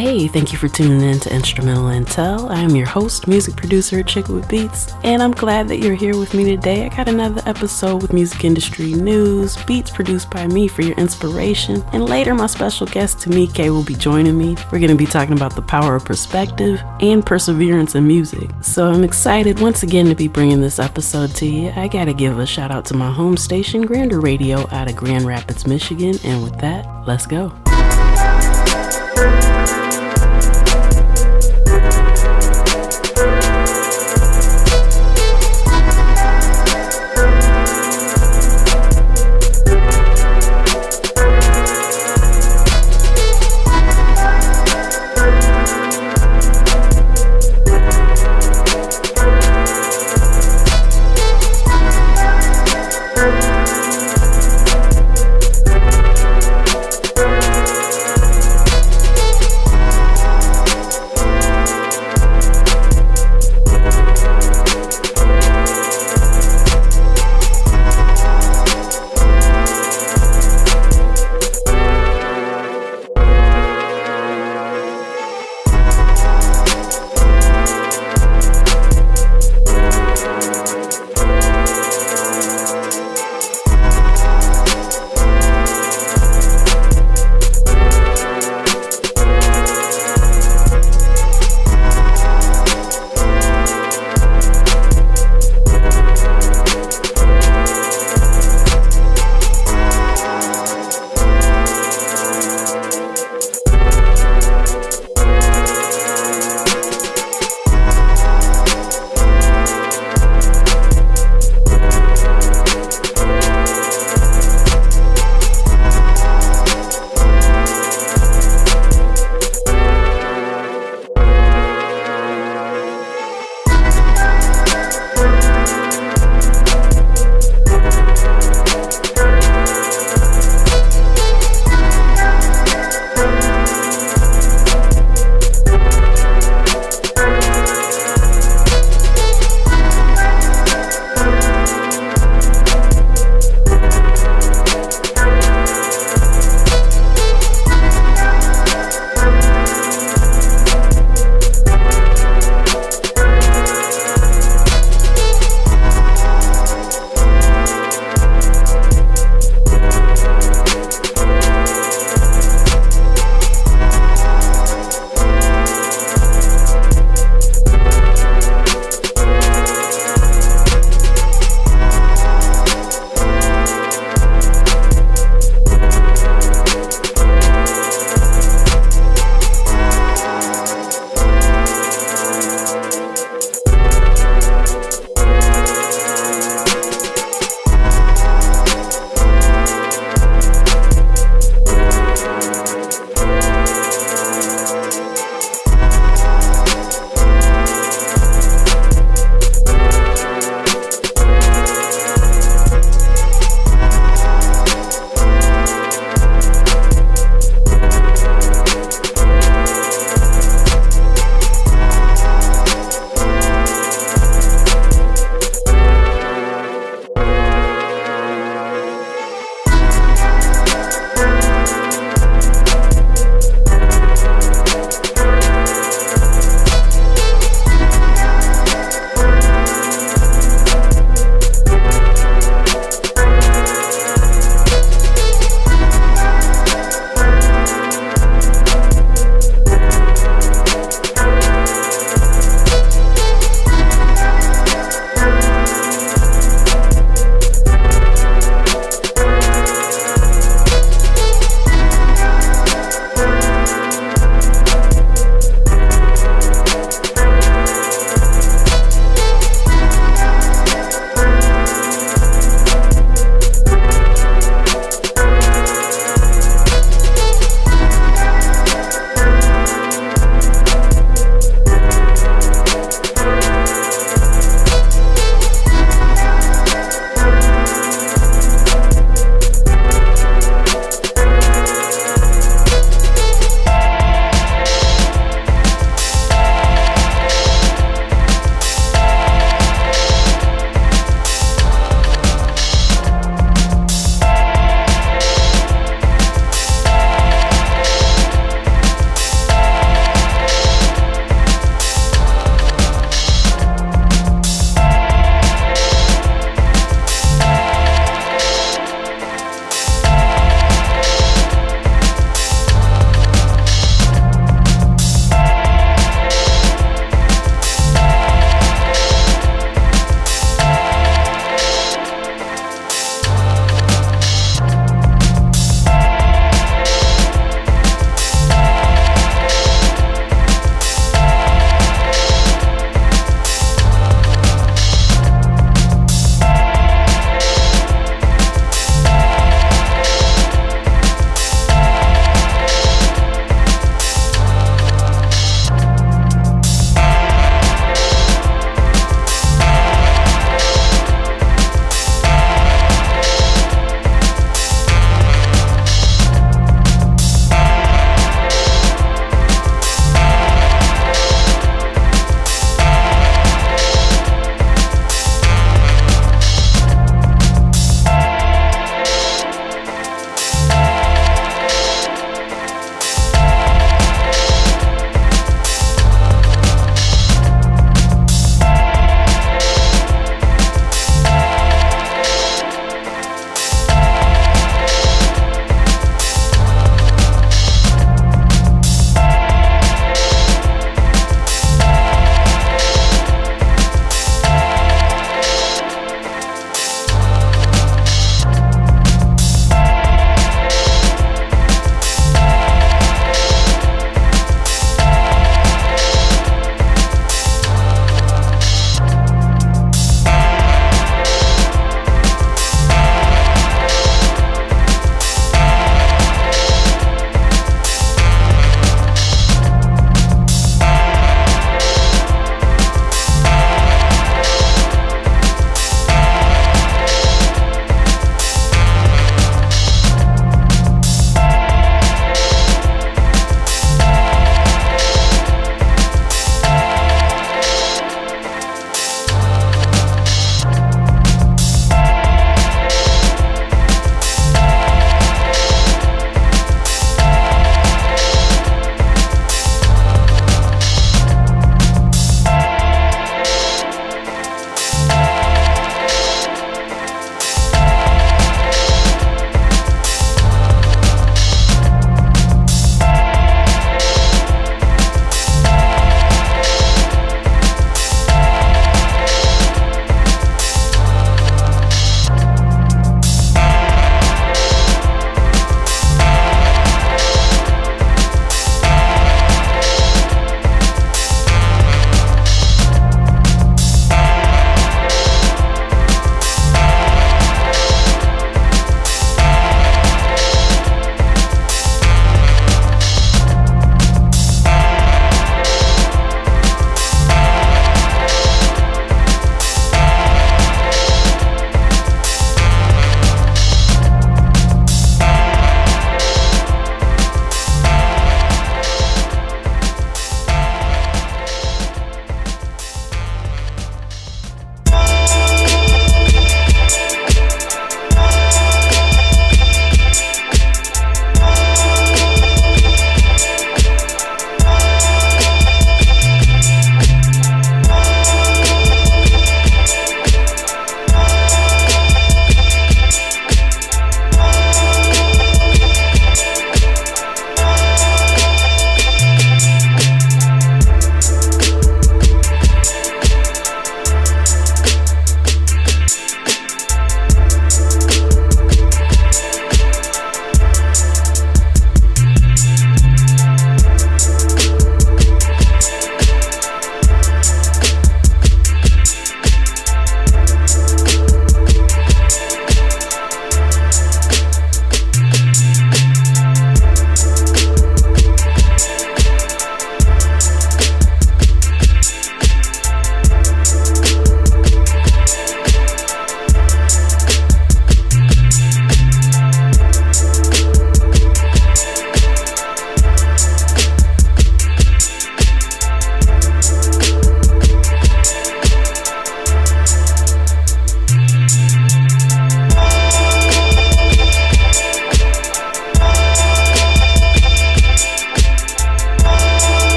Hey, thank you for tuning in to Instrumental Intel. I am your host, music producer, Chick with Beats, and I'm glad that you're here with me today. I got another episode with music industry news, beats produced by me for your inspiration, and later my special guest, Tomike, will be joining me. We're going to be talking about the power of perspective and perseverance in music. So I'm excited once again to be bringing this episode to you. I got to give a shout out to my home station, Grander Radio, out of Grand Rapids, Michigan, and with that, let's go.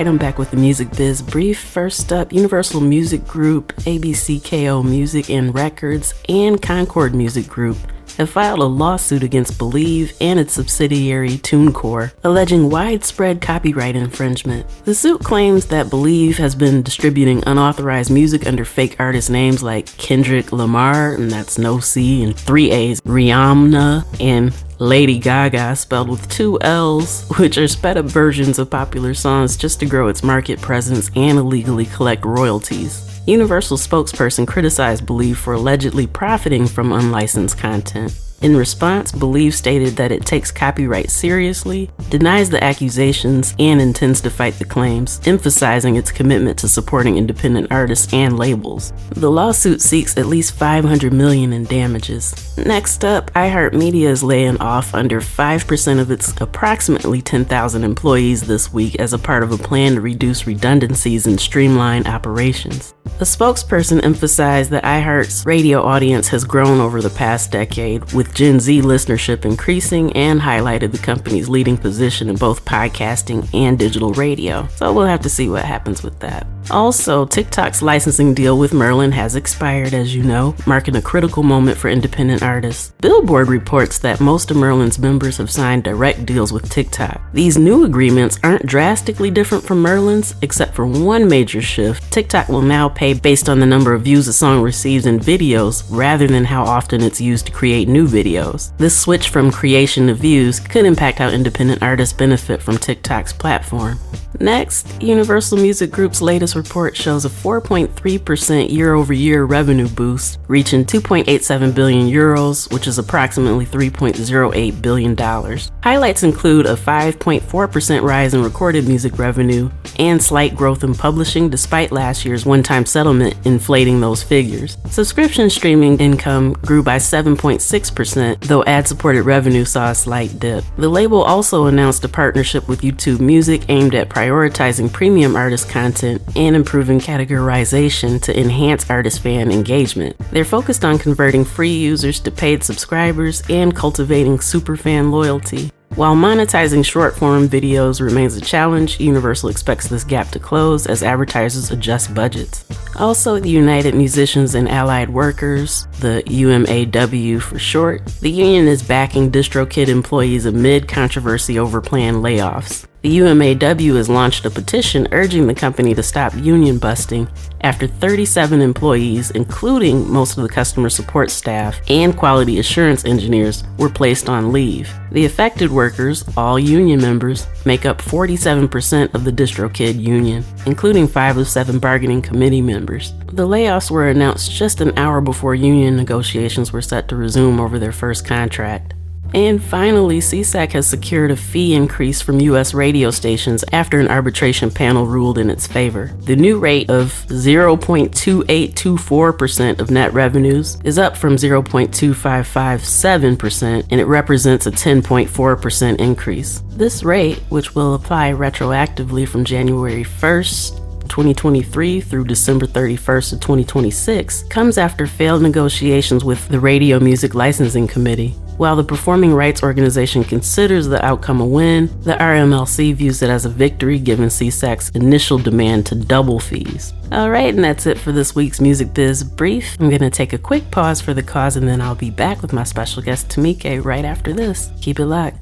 Alright, I'm back with the Music Biz Brief. First up, Universal Music Group, ABCKO Music and Records, and Concord Music Group have filed a lawsuit against Believe and its subsidiary TuneCore, alleging widespread copyright infringement. The suit claims that Believe has been distributing unauthorized music under fake artist names like Kendrick Lamar, and that's no C and 3 A's, Rihanna, and Lady Gaga, spelled with 2 L's, which are sped up versions of popular songs just to grow its market presence and illegally collect royalties. Universal's spokesperson criticized Believe for allegedly profiting from unlicensed content. In response, Believe stated that it takes copyright seriously, denies the accusations, and intends to fight the claims, emphasizing its commitment to supporting independent artists and labels. The lawsuit seeks at least $500 million in damages. Next up, iHeartMedia is laying off under 5% of its approximately 10,000 employees this week as a part of a plan to reduce redundancies and streamline operations. A spokesperson emphasized that iHeart's radio audience has grown over the past decade, with Gen Z listenership increasing, and highlighted the company's leading position in both podcasting and digital radio. So we'll have to see what happens with that. Also, TikTok's licensing deal with Merlin has expired, as you know, marking a critical moment for independent artists. Billboard reports that most of Merlin's members have signed direct deals with TikTok. These new agreements aren't drastically different from Merlin's, except for one major shift. TikTok will now pay based on the number of views a song receives in videos, rather than how often it's used to create new videos. This switch from creation to views could impact how independent artists benefit from TikTok's platform. Next, Universal Music Group's latest report shows a 4.3% year-over-year revenue boost, reaching 2.87 billion euros, which is approximately $3.08 billion. Highlights include a 5.4% rise in recorded music revenue and slight growth in publishing despite last year's one-time settlement inflating those figures. Subscription streaming income grew by 7.6%, though ad-supported revenue saw a slight dip. The label also announced a partnership with YouTube Music aimed at prioritizing premium artist content and improving categorization to enhance artist fan engagement. They're focused on converting free users to paid subscribers and cultivating superfan loyalty. While monetizing short-form videos remains a challenge, Universal expects this gap to close as advertisers adjust budgets. Also, the United Musicians and Allied Workers, the UMAW for short, the union is backing DistroKid employees amid controversy over planned layoffs. The UMAW has launched a petition urging the company to stop union busting after 37 employees, including most of the customer support staff and quality assurance engineers, were placed on leave. The affected workers, all union members, make up 47% of the DistroKid union, including 5 of 7 bargaining committee members. The layoffs were announced just an hour before union negotiations were set to resume over their first contract. And finally, CSAC has secured a fee increase from U.S. radio stations after an arbitration panel ruled in its favor. The new rate of 0.2824% of net revenues is up from 0.2557%, and it represents a 10.4% increase. This rate, which will apply retroactively from January 1st, 2023 through December 31st of 2026, comes after failed negotiations with the Radio Music Licensing Committee. While the Performing Rights Organization considers the outcome a win, the RMLC views it as a victory given CSAC's initial demand to double fees. Alright, and that's it for this week's Music Biz Brief. I'm going to take a quick pause for the cause, and then I'll be back with my special guest Tomike right after this. Keep it locked.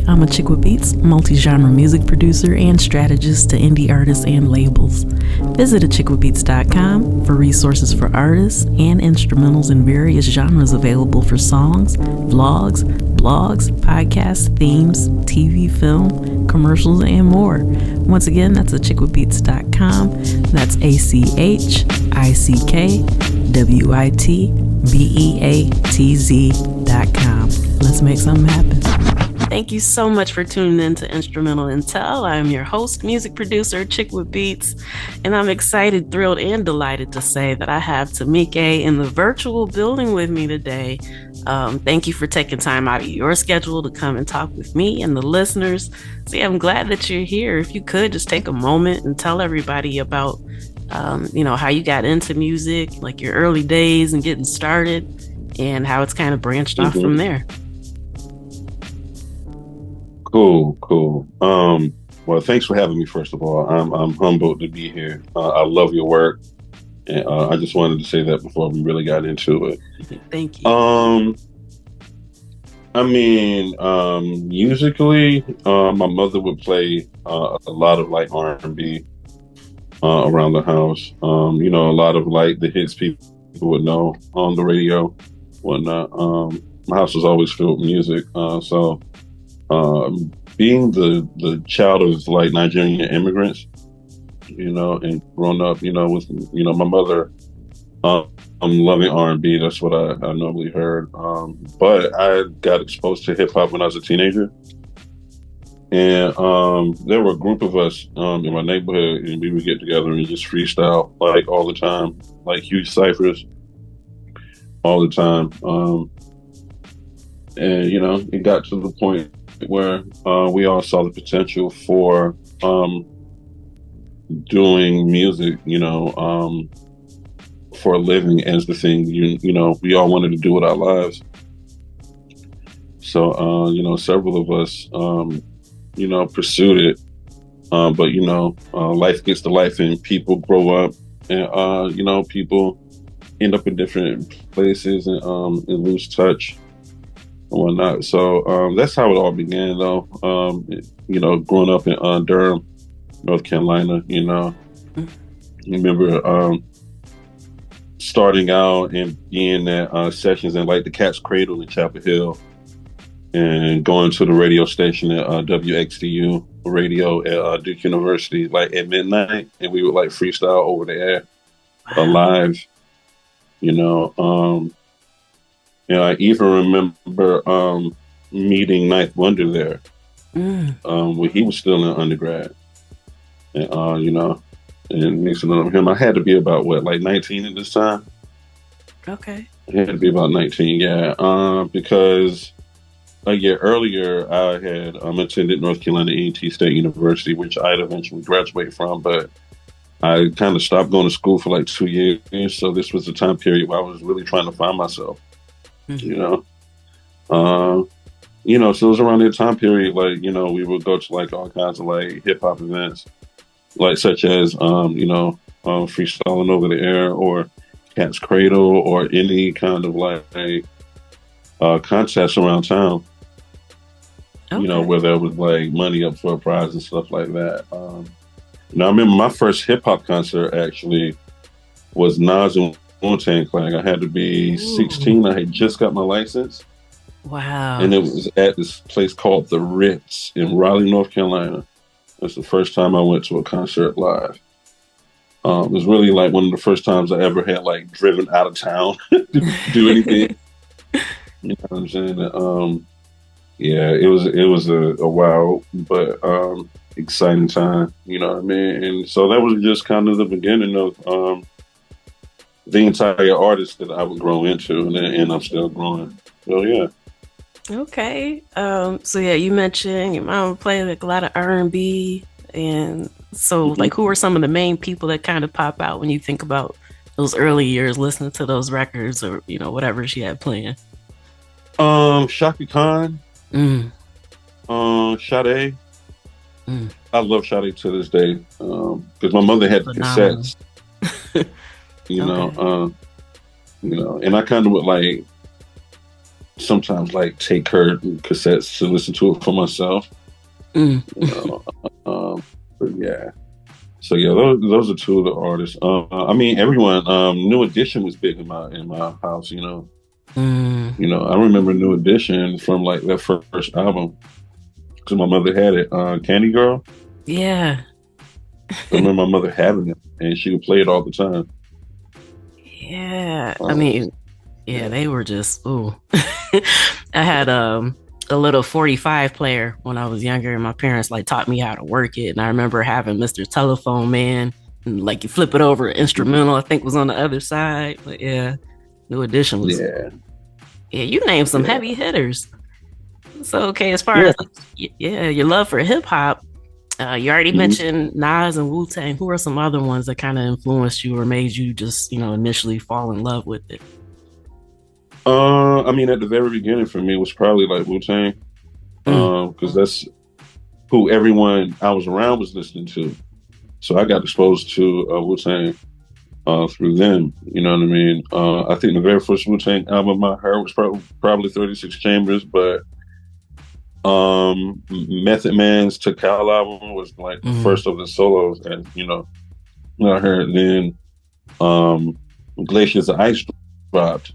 I'm a chick with beats, multi-genre music producer, and strategist to indie artists and labels. Visit achickwithbeats.com for resources for artists and instrumentals in various genres available for songs, vlogs, blogs, podcasts, themes, TV, film, commercials, and more. Once again, that's achickwithbeats.com. That's ACHICKWITBEATZ.com. Let's make something happen. Thank you so much for tuning in to Instrumental Intel. I am your host, music producer, Chick with Beats, and I'm excited, thrilled, and delighted to say that I have Tomike in the virtual building with me today. Thank you for taking time out of your schedule to come and talk with me and the listeners. So yeah, I'm glad that you're here. If you could just take a moment and tell everybody about, how you got into music, like your early days and getting started, and how it's kind of branched off from there. Cool. Well, thanks for having me. First of all, I'm humbled to be here. I love your work, and I just wanted to say that before we really got into it. Thank you. Musically, my mother would play a lot of like R&B around the house. A lot of like the hits people would know on the radio, whatnot. My house was always filled with music, so. Being the child of like Nigerian immigrants, and growing up, with, my mother, loving R&B. That's what I normally heard. But I got exposed to hip hop when I was a teenager. And there were a group of us in my neighborhood, and we would get together and just freestyle like all the time, like huge ciphers all the time. And, it got to the point where we all saw the potential for doing music, for a living as the thing, we all wanted to do with our lives. So, several of us, pursued it. But, life gets to life and people grow up and, people end up in different places and lose touch and whatnot. So that's how it all began, though. Growing up in Durham, North Carolina, remember starting out and being at sessions in like the Cat's Cradle in Chapel Hill, and going to the radio station at WXDU radio at Duke University, like at midnight, and we would like freestyle over the air, live, And I even remember meeting Ninth Wonder there when he was still in undergrad. And, and mixing up with him. I had to be about, 19 at this time? Okay. I had to be about 19, yeah. Because a year earlier, I had attended North Carolina A&T State University, which I'd eventually graduate from, but I kind of stopped going to school for like 2 years. So this was the time period where I was really trying to find myself. So it was around that time period, we would go to like all kinds of like hip hop events, like such as, freestyling over the air or Cat's Cradle or any kind of like contest around town, where there was like money up for a prize and stuff like that. Now I remember my first hip hop concert actually was Nas and Wu-Tang Clan. I had to be 16. I had just got my license. Wow. And it was at this place called The Ritz in Raleigh, North Carolina. That's the first time I went to a concert live. It was really like one of the first times I ever had like driven out of town to do anything. You know what I'm saying? It was a wild but exciting time. You know what I mean? And so that was just kind of the beginning of the entire artist that I would grow into, and I'm still growing. So yeah. Okay. So yeah, you mentioned your mom played like a lot of R&B, and so like who are some of the main people that kind of pop out when you think about those early years listening to those records or whatever she had playing? Shaka Khan, Sade. I love Sade to this day because my mother had the cassettes. And I kind of would like sometimes like take her cassettes to listen to it for myself. Mm. You know, but yeah. So yeah, those are two of the artists. I mean, everyone. New Edition was big in my house. Mm. I remember New Edition from like their first album because my mother had it. Candy Girl. Yeah. I remember my mother having it, and she would play it all the time. Yeah. I Um, mean, yeah, yeah, they were just ooh. I had a little 45 player when I was younger, and my parents like taught me how to work it. And I remember having Mr. Telephone Man, and like you flip it over, instrumental I think was on the other side. But yeah, New Edition was yeah, yeah. You named some yeah, heavy hitters. So okay, as far yeah. as yeah, your love for hip hop, you already Mhm. mentioned Nas and Wu Tang. Who are some other ones that kind of influenced you or made you just initially fall in love with it? I mean, at the very beginning for me it was probably like Wu Tang, Mm. because that's who everyone I was around was listening to. So I got exposed to Wu Tang through them. You know what I mean? I think the very first Wu Tang album I heard was probably 36 Chambers, but Method Man's To Cal album was like the Mm. first of the solos, and I heard then Glaciers of Ice dropped.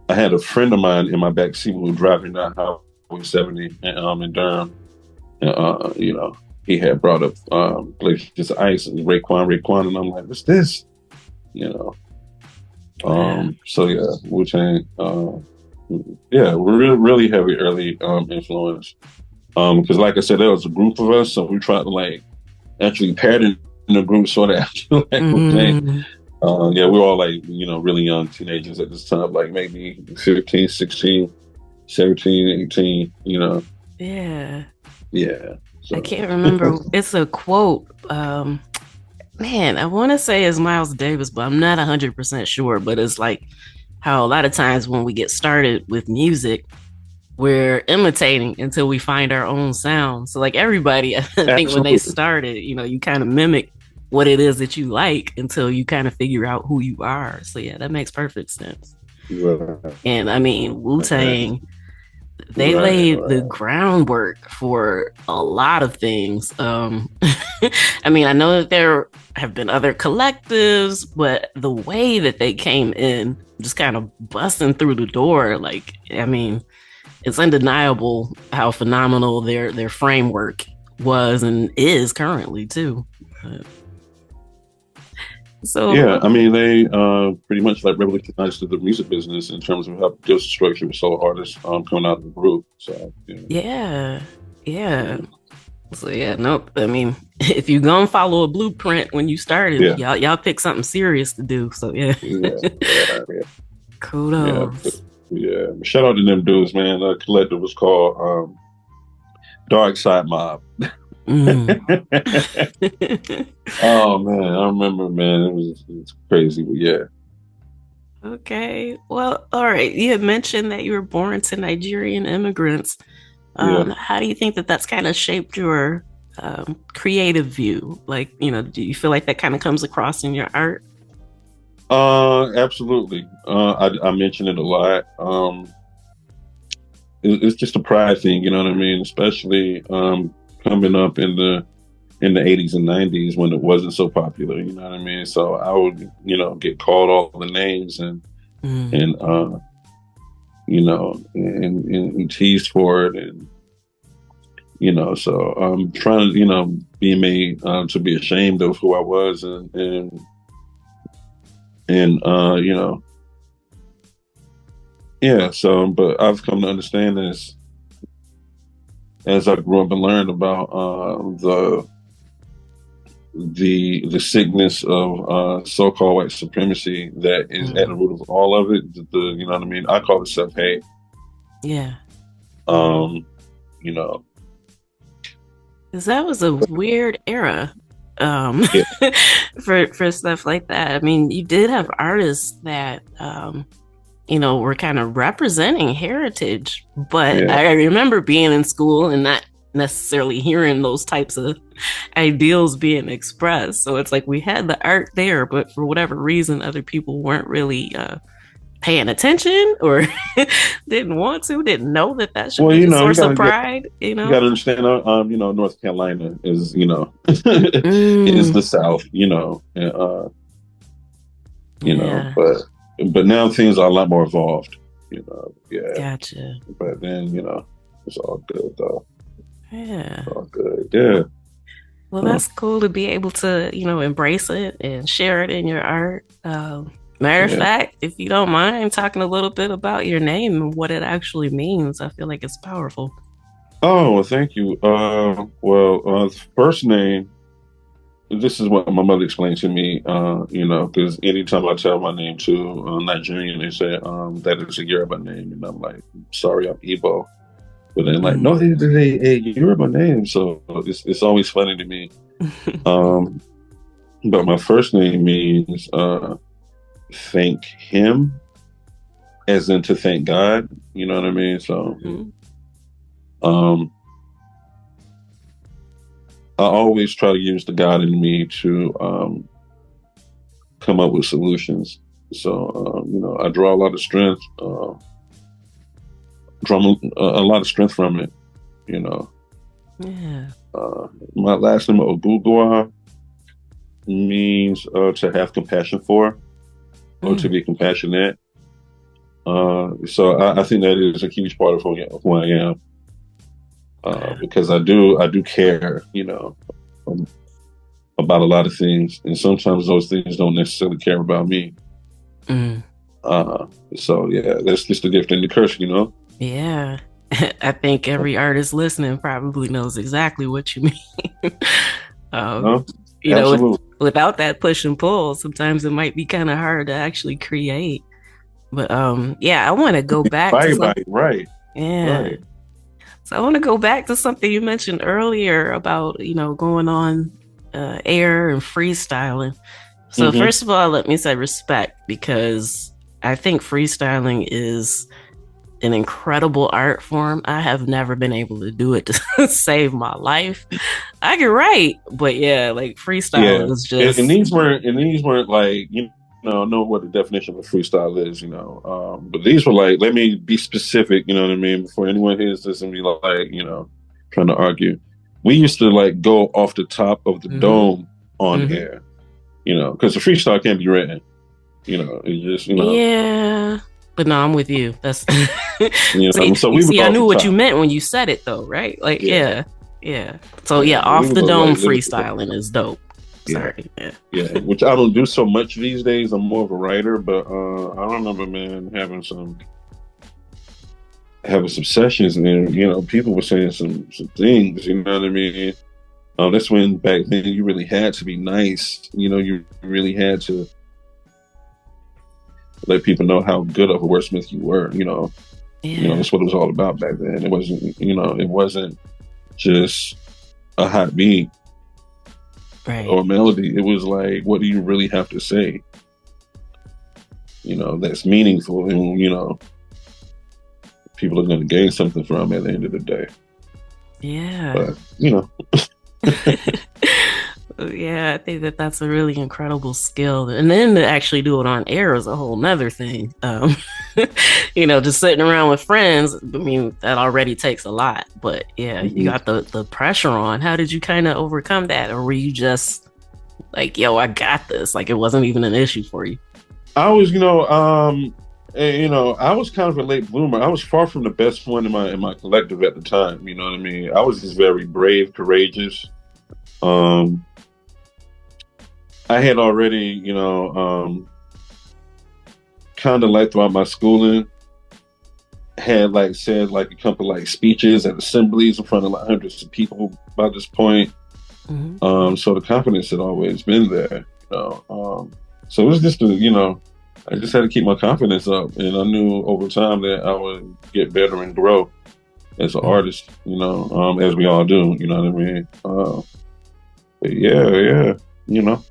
I had a friend of mine in my back seat who was driving down Highway 70 in Durham. And, he had brought up Glaciers of Ice and Raekwon, and I'm like, what's this? You know. Wow. So yeah, Wu Tang. Yeah, really, really heavy early influence. Because like I said, there was a group of us, so we tried to like actually pattern the group sort of after like Wu Tang. Mm. Yeah, we were all like, really young teenagers at this time, like maybe 15, 16, 17, 18, Yeah. Yeah. I So, can't remember. It's a quote. Man, I want to say it's Miles Davis, but I'm not 100% sure. But it's like how a lot of times when we get started with music, we're imitating until we find our own sound. So, like everybody, I think when they absolutely. started, you kind of mimic what it is that you like until you kind of figure out who you are. So, yeah, that makes perfect sense. Right, And I mean, Wu Tang, they right, laid the right. groundwork for a lot of things. I mean, I know that there have been other collectives, but the way that they came in, just kind of busting through the door, like, I mean, it's undeniable how phenomenal their framework was and is currently too. So, Yeah, I mean, they pretty much like revolutionized the music business in terms of how there's a structure with solo artists coming out of the group. So, yeah, yeah. yeah, So yeah, nope. I mean, if you gonna follow a blueprint when you started, yeah, y'all pick something serious to do. So yeah, yeah, yeah, yeah. Yeah. kudos. Yeah. Shout out to them dudes, man. The collective was called Dark Side Mob. Mm. Oh man, I remember, man. It was crazy, but yeah, Okay. Well, all right. You had mentioned that you were born to Nigerian immigrants. yeah. How do you think that that's kind of shaped your creative view? Like, do you feel like that kind of comes across in your art? Absolutely. I mention it a lot. It's just a pride thing, you know what I mean? Especially coming up in the 80s and 90s when it wasn't so popular, you know what I mean? So I would, get called all the names Mm. and and teased for it, and so I'm trying to, being made to be ashamed of who I was, and yeah. So, but I've come to understand this as I grew up and learned about the sickness of so-called white supremacy that is at the Mm. root of all of it. You know what I mean? I call it self-hate. Yeah. Um, you know, Because that was a weird era yeah, for stuff like that. I mean, you did have artists that were kind of representing heritage, but yeah, I remember being in school and not necessarily hearing those types of ideals being expressed. So it's like we had the art there, but for whatever reason, other people weren't really paying attention or didn't want to, didn't know that should Well, be you a know, source of pride, you gotta understand, you know, North Carolina is, you know, is Mm, the South, you know, yeah, but now things are a lot more evolved, you know. Yeah, gotcha. but then, you know, it's all good though. Yeah. It's all good. Yeah. Well, Huh. that's cool to be able to, embrace it and share it in your art. Matter of Yeah. fact, if you don't mind talking a little bit about your name and what it actually means, I feel like it's powerful. Oh, well, thank you. First name, this is what my mother explained to me, you know, because anytime I tell my name to a Nigerian, they say, that is a Yoruba name. And I'm like, sorry, I'm Igbo. But then like, Mm. no, they Yoruba name. So it's always funny to me. Um, but my first name means thank him, as in to thank God. You know what I mean? So Mhm. um, I always try to use the God in me to come up with solutions. So you know, I draw a lot of strength, draw a lot of strength from it. You know, Yeah. my last name Ogugua means to have compassion for or to Mm. be compassionate. So I think that is a huge part of who I am, Wow. because I do care, you know, um, about a lot of things, and sometimes those things don't necessarily care about me. Mm. Uh, so yeah, that's just the gift and the curse, you know. Yeah. I think every artist listening probably knows exactly what you mean. um, No, you know, absolutely. without that push and pull, sometimes it might be kind of hard to actually create. But yeah, I want to go back to some. Right, right, Yeah. right. So I want to go back to something you mentioned earlier about, going on air and freestyling. So Mm-hmm. first of all, let me say respect because I think freestyling is an incredible art form. I have never been able to do it to save my life. I can write, but yeah, like Yeah, freestyling is and just these weren't like, you know, I know what the definition of freestyle is, you know, but these were like, let me be specific, you know what I mean, before anyone hears this and be like, you know, trying to argue. We used to like go off the top of the hmm dome on hmm air, you know, because the freestyle can't be written, you know, it's just, you know, Yeah. But no, I'm with you. That's you know, see, so you we would see, go I off the knew what you top. meant when you said it though, right? Like, Yeah, yeah, yeah. So yeah, yeah, but we off would the go dome like literally off the freestyling top. is dope. Yeah. Sorry. Yeah. Yeah, which I don't do so much these days. I'm more of a writer, but I remember, man, having some sessions, and then, you know, people were saying some things. You know what I mean? That's when back then you really had to be nice. You know, you really had to let people know how good of a wordsmith you were. You know Yeah. that's what it was all about back then. It wasn't just a hot beat Right. or melody. It was like, what do you really have to say? You know, that's meaningful, and you know, people are going to gain something from at the end of the day. Yeah. But you know, Yeah, I think that's a really incredible skill. And then to actually do it on air is a whole nother thing. Just sitting around with friends, I mean, that already takes a lot. But yeah, you mhm. got the pressure on. How did you kind of overcome that? Or were you just like, yo, I got this? Like it wasn't even an issue for you. I was, I was kind of a late bloomer. I was far from the best one in my collective at the time. You know what I mean? I was just very brave, courageous. Um, I had already, kind of like throughout my schooling, had like said like a couple like speeches at assemblies in front of like hundreds of people by this point. Mm-hmm. So the confidence had always been there. So it was just I just had to keep my confidence up, and I knew over time that I would get better and grow as an artist. As we all do. You know what I mean? But yeah, yeah. You know.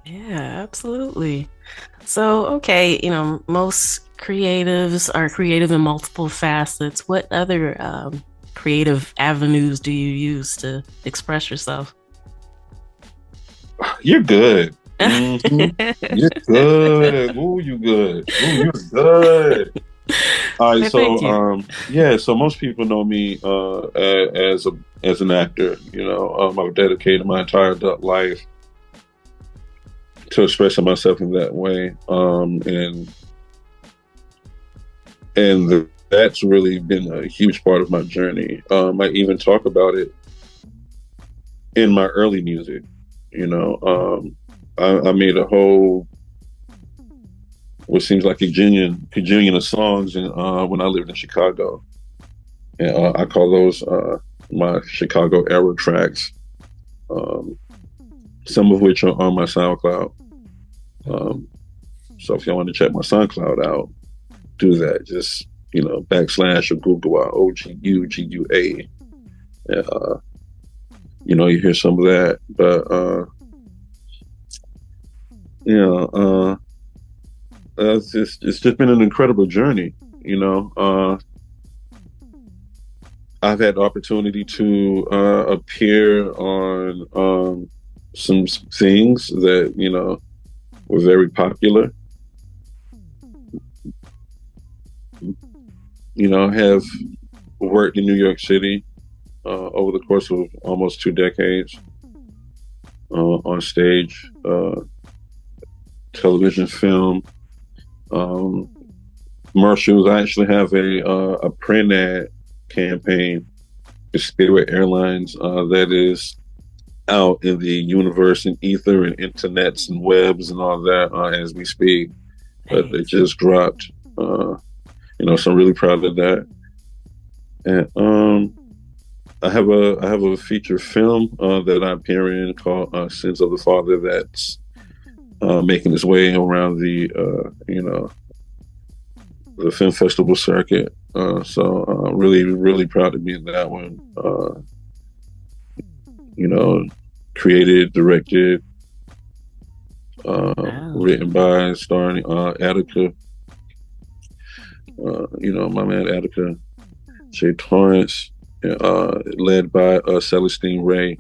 Yeah, absolutely. So, okay, most creatives are creative in multiple facets. What other creative avenues do you use to express yourself? You're good. Mm-hmm. You're good. Ooh, you good. Ooh, you're good. All right, Why, thank so you. yeah, so most people know me as an actor. I've dedicated my entire adult life to expressing myself in that way, and that's really been a huge part of my journey. I even talk about it in my early music. You know, I made a whole what seems like a gajillion of songs, and when I lived in Chicago, and I call those my Chicago era tracks. Um, some of which are on my SoundCloud. Um, so if you want to check my SoundCloud out, do that. Just backslash or Google OGUGUA. Uh, you hear some of that, but you know, uh, it's just been an incredible journey. I've had the opportunity to appear on some things that were very popular. Have worked in New York City over the course of almost 2 decades on stage, television, film, commercials. I actually have a print ad campaign with Spirit Airlines that is out in the universe and ether and internets and webs and all that as we speak. But it just dropped. So I'm really proud of that. And I have a feature film that I appear in called "Sins of the Father" that's making its way around the film festival circuit. So really, really proud to be in that one. Created, directed, written by, starring Attica. My man Attica, Jay Torrance, led by Celestine Ray.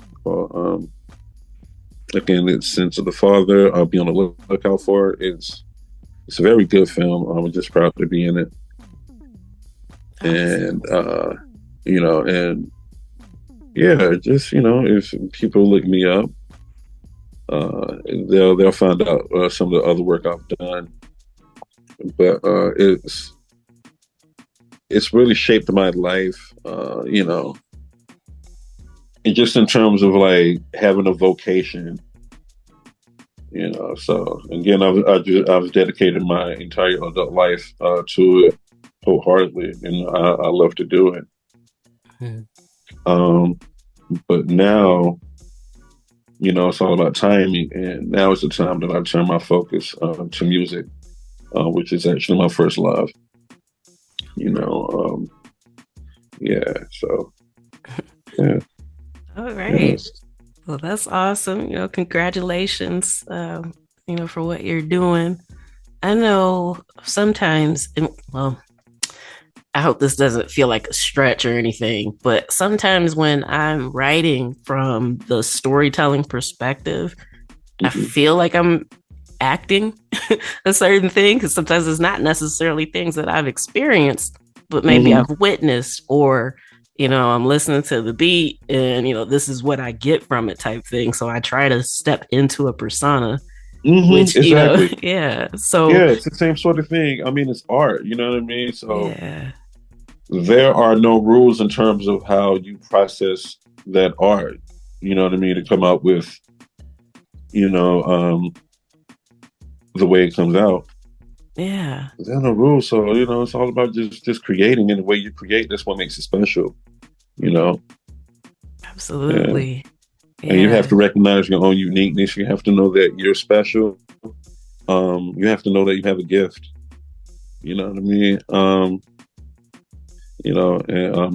Again, it's Sins of the Father. I'll be on the lookout for it. It's a very good film. I'm just proud to be in it. And and yeah, just if people look me up, they'll find out some of the other work I've done. But it's really shaped my life, and just in terms of like having a vocation, So again, I've dedicated my entire adult life to it wholeheartedly, and I love to do it. But now, it's all about timing, and now is the time that I turn my focus to music, which is actually my first love. Yeah. So, yeah. All right. Yes. Well, that's awesome. Congratulations, for what you're doing. I know sometimes, well, I hope this doesn't feel like a stretch or anything, but sometimes when I'm writing from the storytelling perspective, I feel like I'm acting a certain thing, because sometimes it's not necessarily things that I've experienced, but maybe I've witnessed, or I'm listening to the beat and this is what I get from it, type thing. So I try to step into a persona. Which, exactly. Yeah. So yeah, it's the same sort of thing. I mean, it's art, you know what I mean? So yeah, there are no rules in terms of how you process that art, you know what I mean, to come out with the way it comes out. Yeah. There are no rules. So, it's all about just creating, and the way you create, that's what makes it special, Absolutely. Yeah. And you have to recognize your own uniqueness. You have to know that you're special. You have to know that you have a gift. You know what I mean? And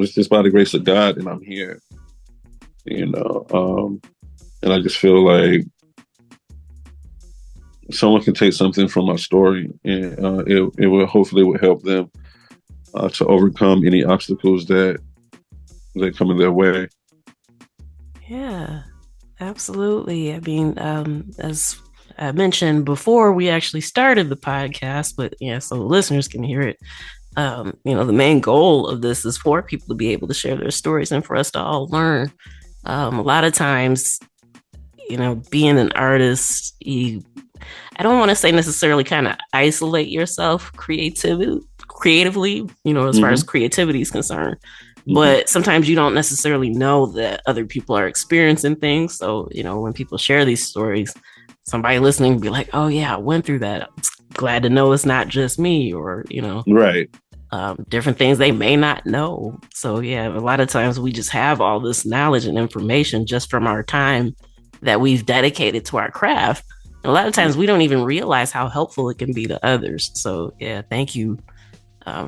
it's just by the grace of God and I'm here. And I just feel like someone can take something from my story, and it will hopefully help them to overcome any obstacles that come in their way. Yeah, absolutely. I mean, as I mentioned before we actually started the podcast, but yeah, so the listeners can hear it. The main goal of this is for people to be able to share their stories and for us to all learn. A lot of times, being an artist, I don't want to say necessarily kind of isolate yourself creatively, as far as creativity is concerned. But sometimes you don't necessarily know that other people are experiencing things. So, when people share these stories, somebody listening will be like, oh, yeah, I went through that. I'm glad to know it's not just me, or, Right. Different things they may not know. So, yeah, a lot of times we just have all this knowledge and information just from our time that we've dedicated to our craft. And a lot of times we don't even realize how helpful it can be to others. So, yeah, thank you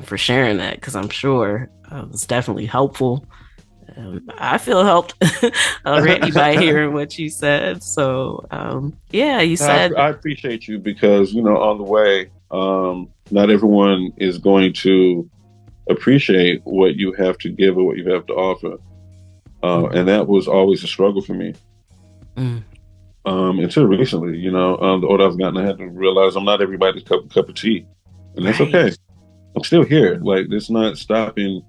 for sharing that, because I'm sure it's definitely helpful. I feel helped already by hearing what you said. So, you said... I appreciate you because, on the way, not everyone is going to appreciate what you have to give or what you have to offer. And that was always a struggle for me. Until recently, the older I've gotten, I had to realize I'm not everybody's cup of tea. And that's okay. I'm still here. Like, it's not stopping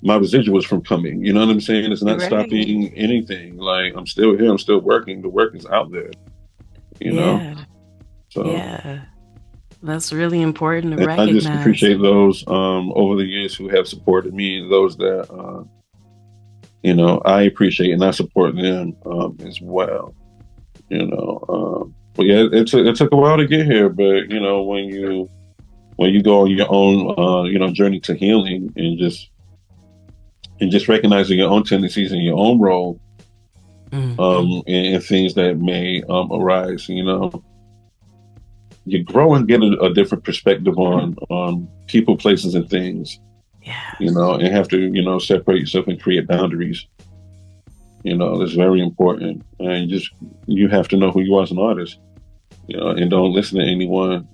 my residuals from coming. You know what I'm saying? It's not stopping anything. Like, I'm still here. I'm still working. The work is out there. You know? So, yeah. That's really important to recognize. I just appreciate those over the years who have supported me, those that, I appreciate and I support them as well. But yeah, it took a while to get here. But, when you go on your own, journey to healing and just recognizing your own tendencies and your own role, and things that may arise, you grow and get a different perspective on people, places, and things. Yeah. And have to, separate yourself and create boundaries. That's very important. And you have to know who you are as an artist, and don't listen to anyone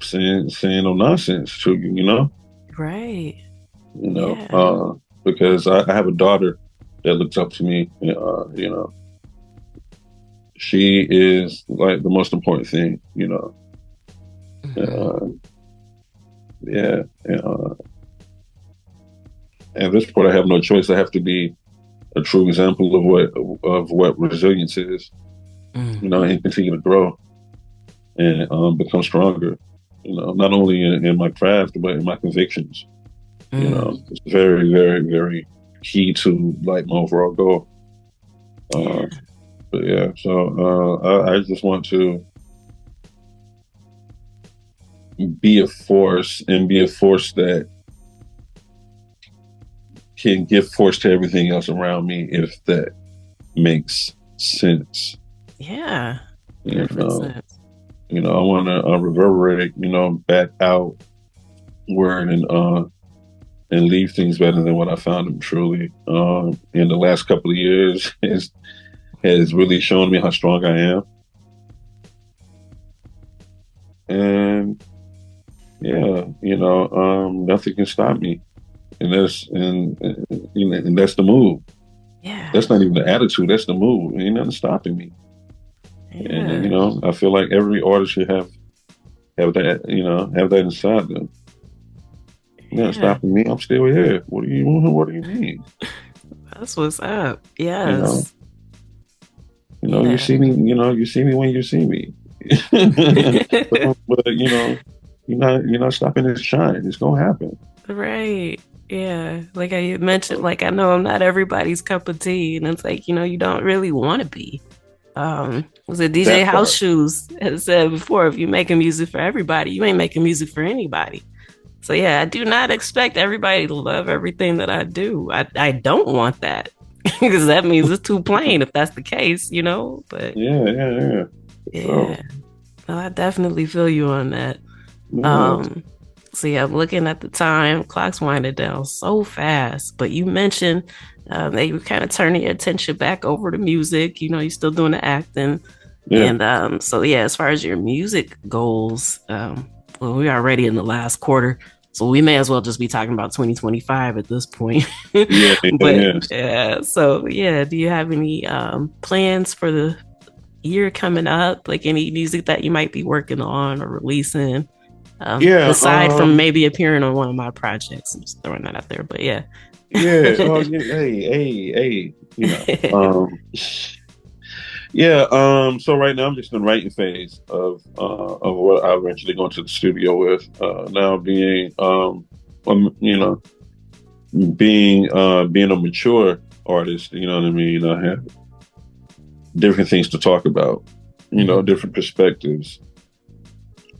saying no nonsense to you, Right. Because I have a daughter that looks up to me. She is like the most important thing, at this point, I have no choice. I have to be a true example of what resilience is, and continue to grow and become stronger. Not only in my craft but in my convictions. It's very, very, very key to like my overall goal. But yeah, so I just want to be a force that can give force to everything else around me, if that makes sense. Yeah. I want to reverberate, back outward and leave things better than what I found them truly. In the last couple of years has really shown me how strong I am. And yeah, nothing can stop me. And that's the move. Yeah. That's not even the attitude, that's the move. Ain't nothing stopping me. Yeah. And I feel like every artist should have that, have that inside them. You're not stopping me. I'm still here. What do you mean? That's what's up. Yes. You see me. You see me when you see me. but you're not stopping this shine. It's gonna happen. Right. Yeah. Like I mentioned, like I know I'm not everybody's cup of tea, and it's like you don't really want to be. Was it DJ House Shoes had said before? If you're making music for everybody, you ain't making music for anybody. So yeah, I do not expect everybody to love everything that I do. I don't want that, because that means it's too plain if that's the case, But yeah. No, I definitely feel you on that. So yeah, I'm looking at the time. Clock's winding down so fast. But you mentioned that you were kind of turning your attention back over to music. You're still doing the acting. Yeah. And so yeah, as far as your music goals, well, we're already in the last quarter, so we may as well just be talking about 2025 at this point. Yeah. So yeah, do you have any plans for the year coming up? Like any music that you might be working on or releasing? Yeah, Aside from maybe appearing on one of my projects. I'm just throwing that out there. But yeah. yeah. Oh, yeah. Hey. Yeah. So right now I'm just in the writing phase of what I eventually go into the studio with. Now being a mature artist. You know what I mean. I have different things to talk about. Mhm. Different perspectives.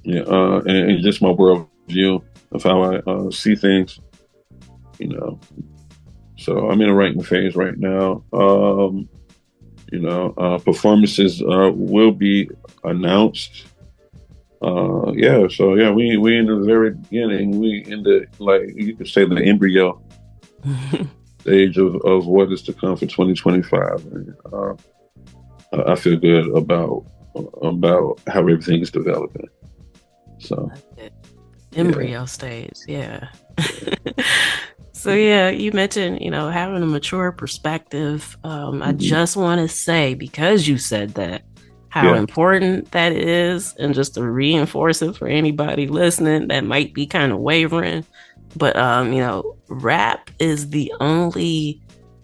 Yeah. And just my world view of how I see things. You know. So I'm in a writing phase right now. Performances will be announced. Yeah, so yeah, we in the very beginning. We in the, like, you could say, the embryo stage of what is to come for 2025. And, I feel good about how everything is developing. So yeah, Embryo stage, yeah. So yeah, you mentioned, having a mature perspective. I mhm. just want to say, because you said that, how Yeah, important that is, and just to reinforce it for anybody listening that might be kind of wavering. But rap is the only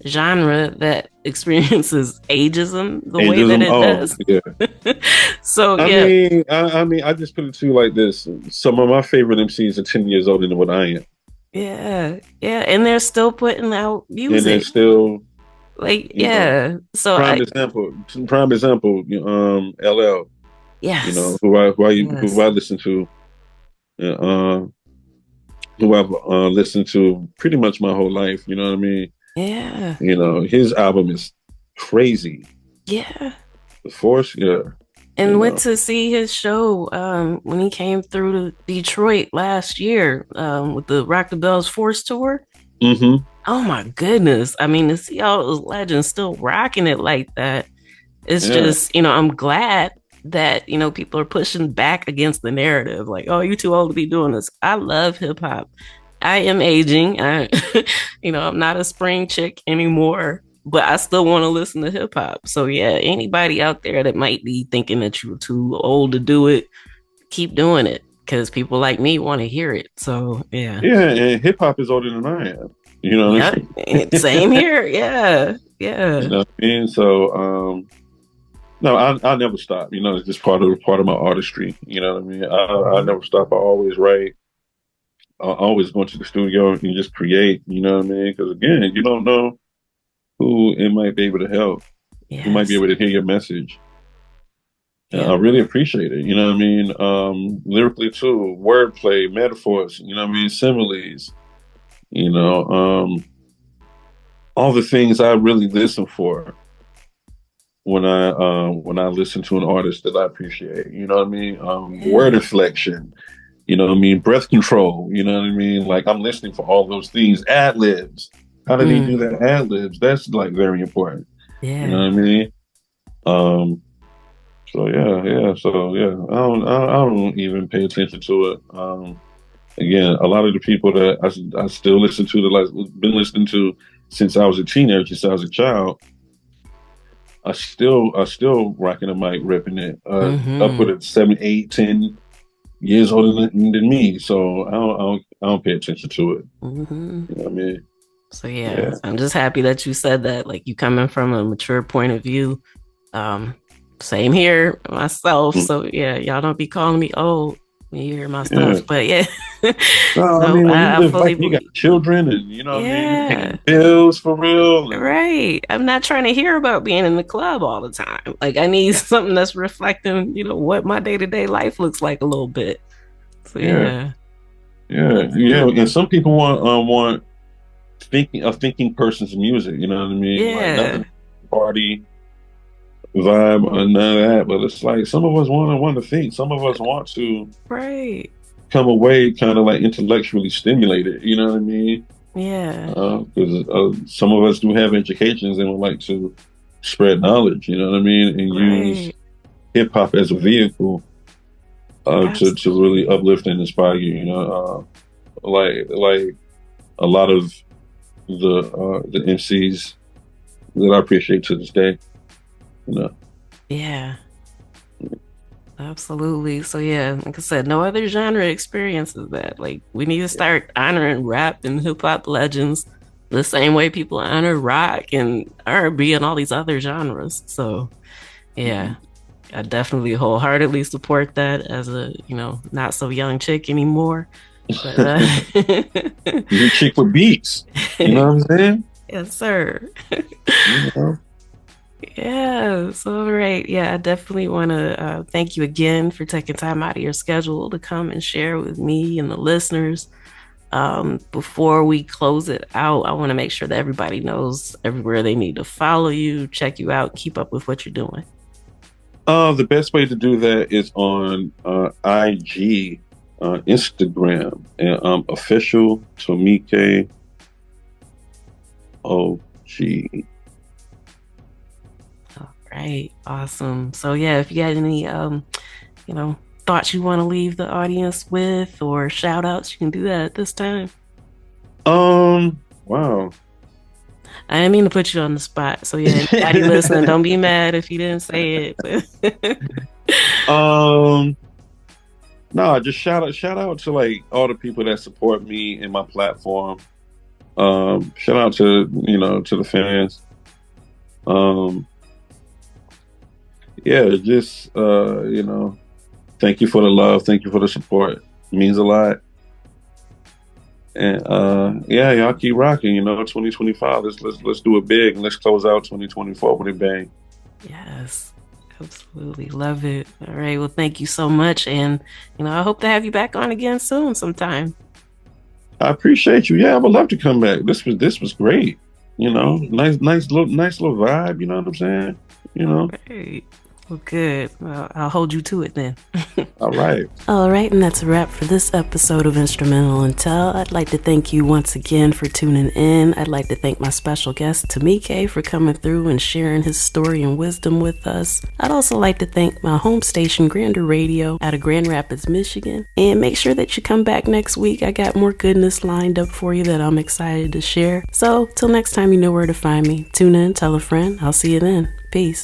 genre that experiences ageism the way that ageism. it Oh does. yeah. So I yeah, mean, I just put it to you like this: some of my favorite MCs are 10 years older than what I am, yeah, and they're still putting out and they're music. still, Like, you know, yeah. So prime I example, prime example, LL, yes. who Yes. I listen to, uh, who I've listened to pretty much my whole life. You know what I mean? Yeah. His album is crazy. Yeah. The Force, yeah, you And went know. to see his show when he came through to Detroit last year with the Rock the Bells Force tour. Hmm. Oh my goodness. I mean, to see all those legends still rocking it like that, it's Yeah, just, I'm glad that, people are pushing back against the narrative. Like, oh, you too old to be doing this. I love hip hop. I am aging. I'm not a spring chick anymore, but I still want to listen to hip hop. So yeah, anybody out there that might be thinking that you're too old to do it, keep doing it because people like me want to hear it. So yeah. yeah, and hip hop is older than I am. You know what Yep. I Same mean? here. Yeah. You Yeah. know what I mean? So, no, I never stop. It's just part of my artistry. You know what I mean? I Mhm. never stop. I always write. I always go to the studio and just create. You know what I mean? Because again, you don't know who it might be able to help, who might be Yes. able to hear your message. And I Yep. really appreciate it. You know what I mean? Lyrically too, wordplay, metaphors. You know what I mean? Similes. You know, all the things I really listen for when I listen to an artist that I appreciate. You know what I mean? Word Yeah. inflection. You know what I mean? Breath control. You know what I mean? Like, I'm listening for all those things. Ad libs. How did he do Mm. that? Ad libs. That's like very important. You know Yeah. what I mean? Um, so yeah. So yeah, I don't even pay attention to it. Again, a lot of the people that I still listen to, that I've been listening to since I was a teenager, since I was a child, I still rocking a mic, ripping it. Hmm. Upward of 7, 8, 10 years older than me, so I don't pay attention to it. Hmm. You know what I mean? So yeah, Yeah, I'm just happy that you said that. Like you coming from a mature point of view. Um, Same here myself. mm, So yeah, y'all don't be calling me old when you hear my yeah. stuff. But yeah, No, I no, mean, when you I live life, fully you got believe. children, and you know what I mean. You Yeah, paying bills for real, and right. I'm not trying to hear about being in the club all the time. Like I need something that's reflecting, what my day to day life looks like a little bit. So yeah, yeah, yeah. And some people want thinking a thinking person's music. You know what I mean? Like, yeah, nothing party vibe or none of that. But it's like some of us want to think. Some of us want to right. come away kind of like intellectually stimulated. You know what I mean? Yeah, Because some of us do have educations and would like to spread knowledge. You know what I mean? And use right. hip hop as a vehicle to really Absolutely. uplift and inspire you. Like a lot of the MCs that I appreciate to this day. You know. Yeah. Absolutely. So yeah, like I said, no other genre experiences that. Like we need to Yeah. start honoring rap and hip hop legends the same way people honor rock and R&B and all these other genres. So yeah, Mhm. I definitely wholeheartedly support that as a, not so young chick anymore. But You're a chick with beats. You know what I'm saying? yes, sir. You know. Yeah, so all right. Yeah, I definitely want to thank you again for taking time out of your schedule to come and share with me and the listeners. Before we close it out, I want to make sure that everybody knows everywhere they need to follow you, check you out, keep up with what you're doing. The best way to do that is on IG, Instagram, and official Tomike OG. All right, awesome. So yeah, if you got any you know, thoughts you want to leave the audience with or shout outs, you can do that at this time. Wow. I didn't mean to put you on the spot. So yeah, anybody listening, don't be mad if you didn't say it. um, no, just shout out to like all the people that support me and my platform. Shout out to to the fans. Um, yeah, just thank you for the love, thank you for the support. It means a lot. And yeah, y'all keep rocking. 2025. Let's do it big and let's close out 2024 with a bang. Yes, absolutely. Love it. All right. Well, thank you so much. And, I hope to have you back on again soon sometime. I appreciate you. Yeah, I would love to come back. This was great. Great. Nice little vibe. You know what I'm saying? You All know. right. Well, good. Well, I'll hold you to it then. All right. All right, and that's a wrap for this episode of Instrumental Intel. I'd like to thank you once again for tuning in. I'd like to thank my special guest, Tomike, for coming through and sharing his story and wisdom with us. I'd also like to thank my home station, Grander Radio, out of Grand Rapids, Michigan. And make sure that you come back next week. I got more goodness lined up for you that I'm excited to share. So, till next time, you know where to find me. Tune in, tell a friend. I'll see you then. Peace.